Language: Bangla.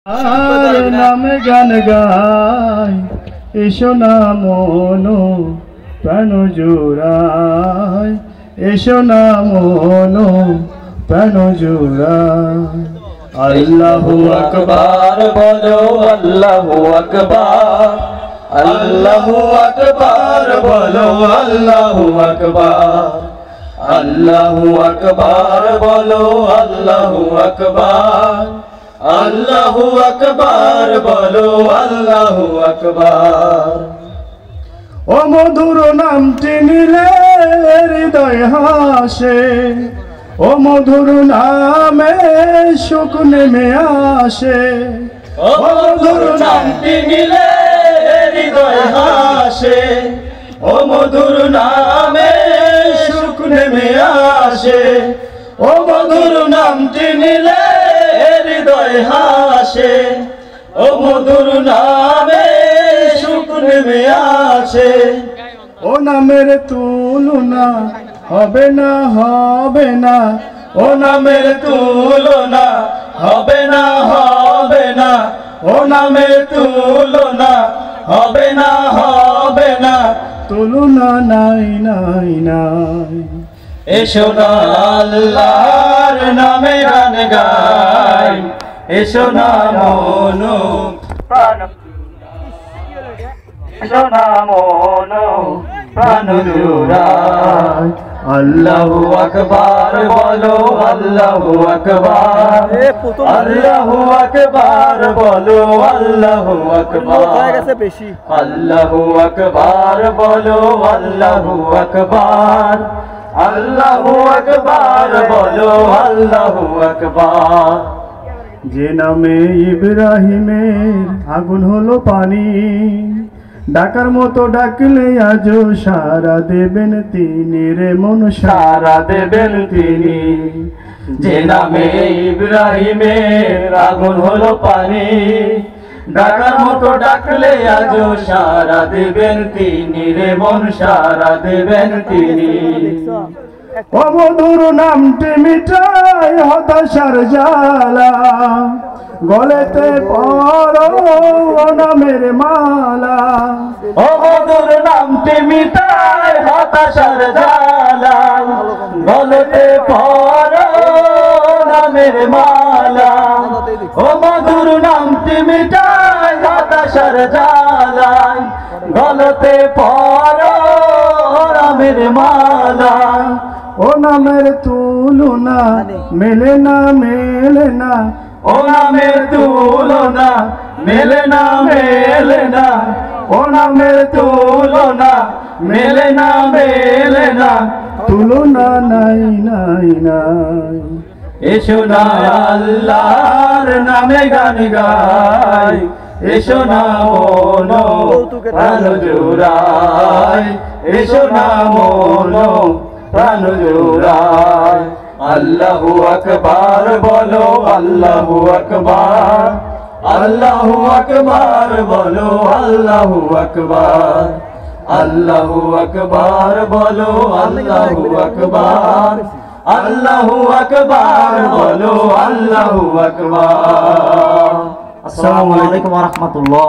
আর নামে গান গাই এসো না মনো প্রাণ জোড়ায়, এসো না মনো প্রাণ জোড়ায়। আল্লাহু আকবার বলো, আল্লাহু আকবার, আল্লাহু আকবার বলো, আল্লাহু আকবার, আল্লাহু আকবার বলো, আল্লাহু আকবার, আল্লাহু আকবার বলো, আল্লাহু আকবার। ও মধুর নামটি নিলে হৃদয় হাসে, ও মধুর নামে সুখ নেমে আসে, ও মধুর নামটি নিলে হৃদয় হাসে, ও মধুর নামে সুখ নেমে আসে, ও মধুর নামটি নিলে হৃদয় হাসে, ও মধুর নামে সুখ নেমে আসে। ও নামের তুলনা হবে না, হবে না, ও নামের তুলনা হবে না, হবে না, ও নামের তুলনা হবে না, হবে না, তুলনা নাই নাই নাই। এসো না আল্লাহর নামে গান গাই, এসো না মনো প্রাণ, এসো না মনো প্রাণ জোড়ায়। আল্লাহু আকবার বলো, আল্লাহু আকবার, আল্লাহু আকবার বলো, আল্লাহু আকবার, আল্লাহু আকবার বলো, আল্লাহু আকবার, আল্লাহু আকবার বলো, আল্লাহু আকবার। যে নামে ইব্রাহিমের আগুন হলো পানি, ডাকার মতো ডাকলে আজও সারা দেবেন তিনি রে মন, সারা দেবেন তিনি। যে নামে ইব্রাহিমের আগুন হলো পানি, ডাকার মতো ডাকলে আজও সারা দেবেন তিনি রে মন, সারা দেবেন তিনি। ও মধুর নামটি মিটাই হতাশার জ্বালা, গলেতে পড়ো নামের মালা, ও মধুর নামটি মিটাই হতাশার জ্বালা, গলেতে পড়ো নামের মালা, ও মধুর নামটি মিটাই হতাশার জ্বালা, গলতে পড়ো নামের মালা। ও নামের তুলনা মেলে না, মেলে না, ও নামের তুলনা মেলে না, মেলে না, ও নামের তুলনা মেলে না, মেলে না, তুলনা নাই নাই নাই। এসো না আল্লাহর নামে গান গাই, এসো না মনো প্রাণ জোড়ায়, এসো না মনো প্রাণ জোড়ায়। আল্লাহু আকবার বলো, আল্লাহু আকবার, আল্লাহু আকবার বলো, আল্লাহু আকবার, আল্লাহু আকবার বলো, আল্লাহু আকবার, আল্লাহু আকবার বলো, আল্লাহু আকবার। আসসালামু আলাইকুম ওয়া রাহমাতুল্লাহ।